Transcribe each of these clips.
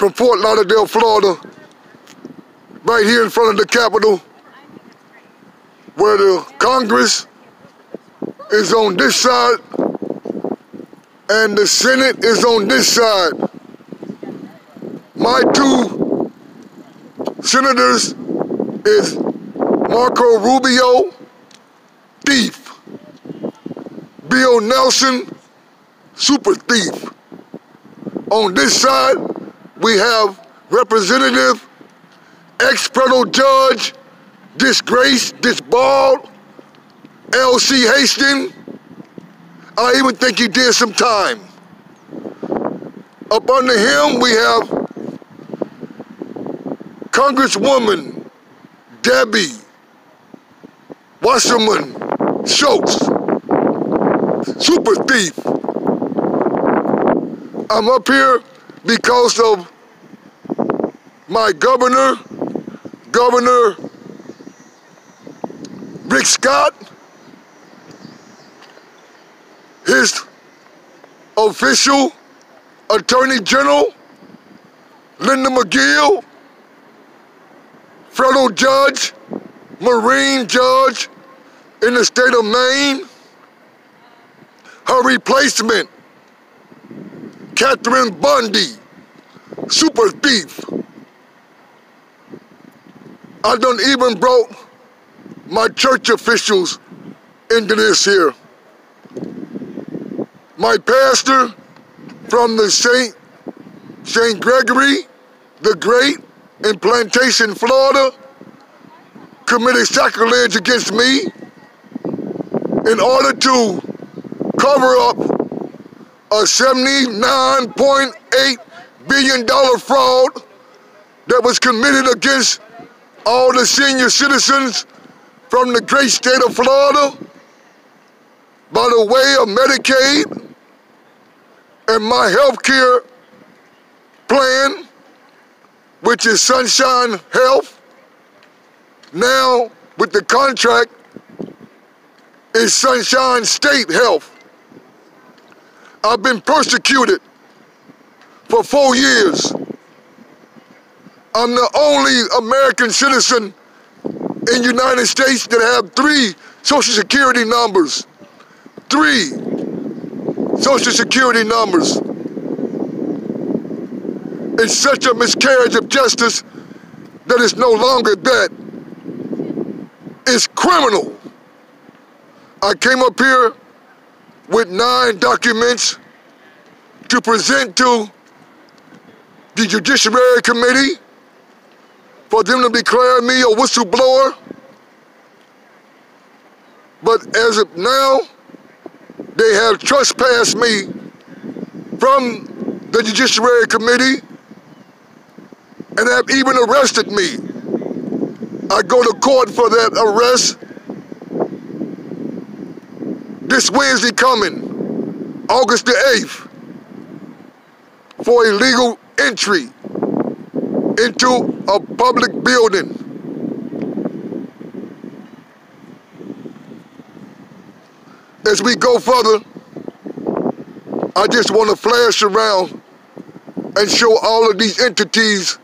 from Fort Lauderdale, Florida, right here in front of the Capitol, where the Congress is on this side and the Senate is on this side. My two senators is Marco Rubio, thief. Bill Nelson, super thief. On this side, we have Representative, ex-federal judge, disgraced, disbarred, L.C. Hastings. I even think he did some time. Up under him, we have Congresswoman Debbie Wasserman Schultz, super thief. I'm up here because of my governor, Governor Rick Scott, his official Attorney General, Linda McGill, federal judge, Marine judge in the state of Maine, her replacement, Catherine Bundy, super thief. I done even brought my church officials into this here. My pastor from the St. Gregory the Great in Plantation, Florida, committed sacrilege against me in order to cover up a $79.8 billion fraud that was committed against all the senior citizens from the great state of Florida by the way of Medicaid and my health care plan, which is Sunshine Health. Now, with the contract, is Sunshine State Health. I've been persecuted for 4 years. I'm the only American citizen in the United States that have 3 Social Security numbers. 3 Social Security numbers. It's such a miscarriage of justice that it's no longer that. It's criminal. I came up here with 9 documents to present to the Judiciary Committee for them to declare me a whistleblower. But as of now, they have trespassed me from the Judiciary Committee and have even arrested me. I go to court for that arrest this Wednesday coming, August the 8th, for illegal entry into a public building. As we go further, I just want to flash around and show all of these entities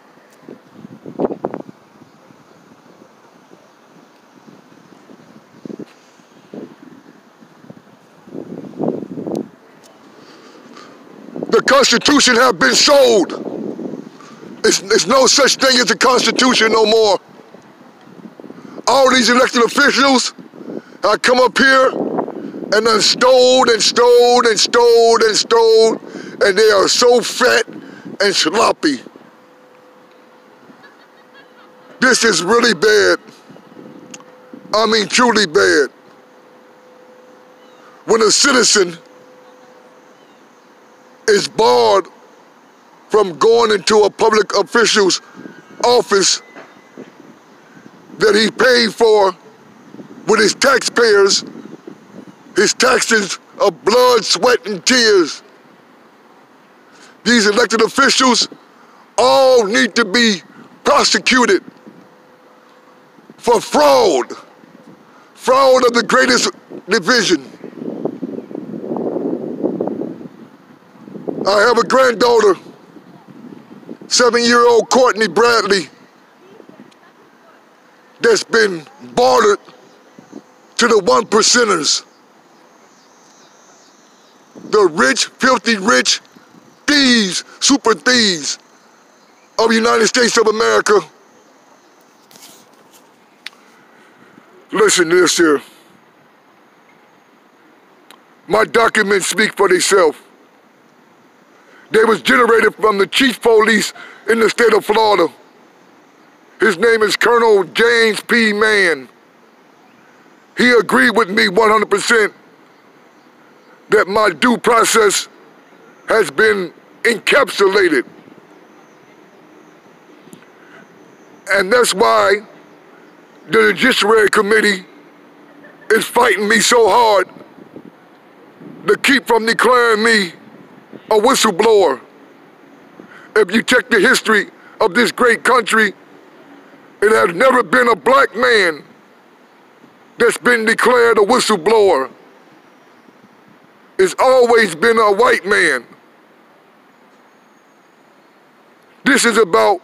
the Constitution have been sold. It's no such thing as a Constitution no more. All these elected officials have come up here and then stole and stole and stole and stole, and they are so fat and sloppy. This is really bad. I mean, truly bad. When a citizen is barred from going into a public official's office that he paid for with his taxpayers, his taxes of blood, sweat, and tears. These elected officials all need to be prosecuted for fraud. Fraud of the greatest division. I have a granddaughter 7-year-old Courtney Bradley that's been bartered to the one percenters. The rich, filthy rich thieves, super thieves of the United States of America. Listen to this here. My documents speak for themselves. They was generated from the chief police in the state of Florida. His name is Colonel James P. Mann. He agreed with me 100% that my due process has been encapsulated. And that's why the Judiciary Committee is fighting me so hard to keep from declaring me a whistleblower. If you check the history of this great country, it has never been a black man that's been declared a whistleblower. It's always been a white man. This is about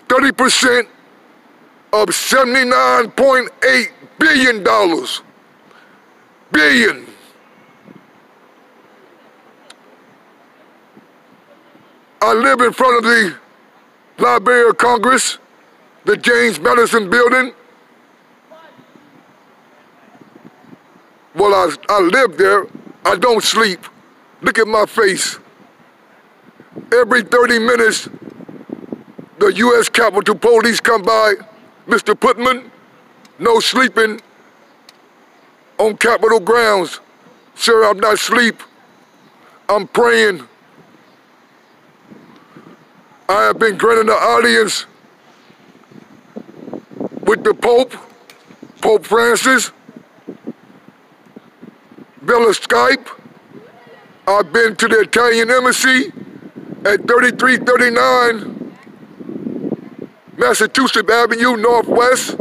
30% of $79.8 billion. Billion. I live in front of the Library of Congress, the James Madison building. Well, I live there. I don't sleep. Look at my face. Every 30 minutes, the U.S. Capitol Police come by. Mr. Putman, no sleeping on Capitol grounds. Sir, I'm not asleep. I'm praying. I have been granted an audience with the Pope, Pope Francis, via Skype. I've been to the Italian embassy at 3339 Massachusetts Avenue, Northwest.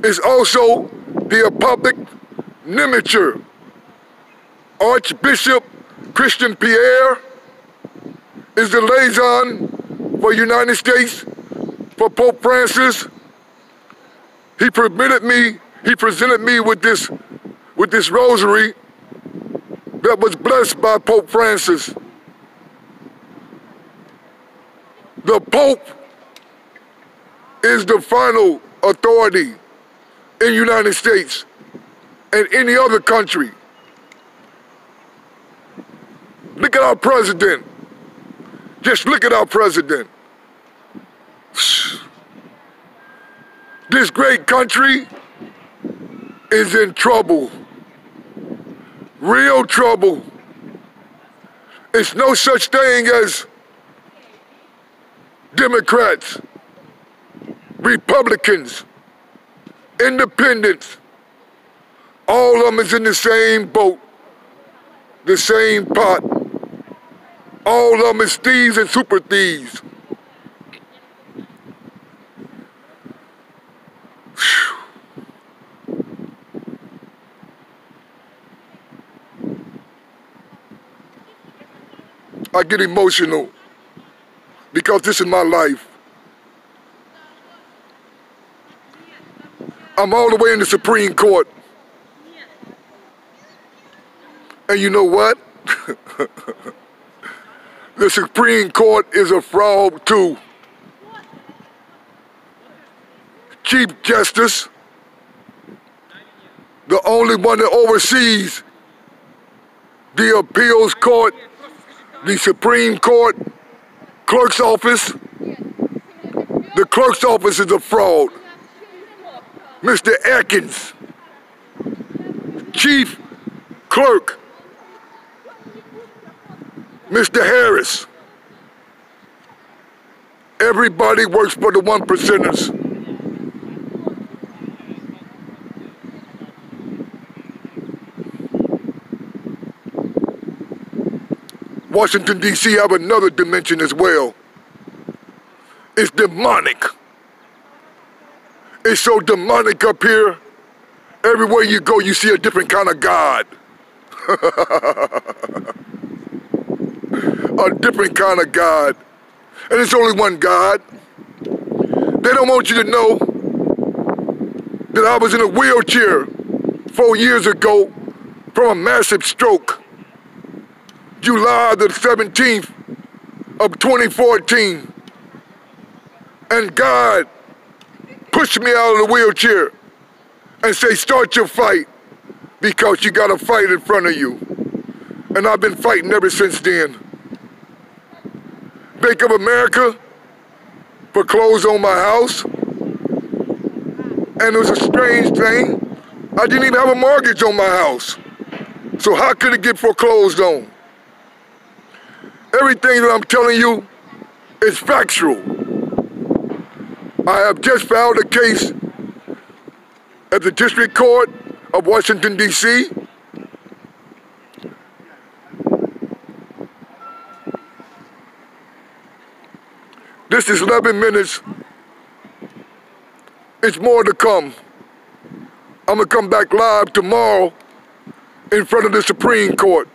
Is also the public miniature. Archbishop Christian Pierre is the liaison for United States for Pope Francis. He presented me with this rosary that was blessed by Pope Francis. The Pope is the final authority in the United States and any other country. Look at our president. Just look at our president. This great country is in trouble. Real trouble. It's no such thing as Democrats, Republicans, Independents. All of them is in the same boat, the same pot. All of them is thieves and super thieves. I get emotional because this is my life. I'm all the way in the Supreme Court. And you know what? The Supreme Court is a fraud too. Chief Justice, the only one that oversees the appeals court, the Supreme Court, clerk's office. The clerk's office is a fraud. Mr. Atkins, Chief Clerk, Mr. Harris. Everybody works for the one percenters. Washington, D.C. have another dimension as well. It's demonic. It's so demonic up here. Everywhere you go, you see a different kind of God. A different kind of God. And it's only one God. They don't want you to know that I was in a wheelchair 4 years ago from a massive stroke. July the 17th of 2014. And God pushed me out of the wheelchair and say, start your fight, because you got a fight in front of you. And I've been fighting ever since then. Bank of America foreclosed on my house. And it was a strange thing. I didn't even have a mortgage on my house. So how could it get foreclosed on? Everything that I'm telling you is factual. I have just filed a case at the District Court of Washington, D.C. This is 11 minutes. It's more to come. I'm gonna come back live tomorrow in front of the Supreme Court.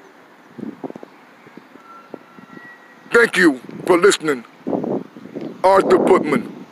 Thank you for listening. Arthur Putman.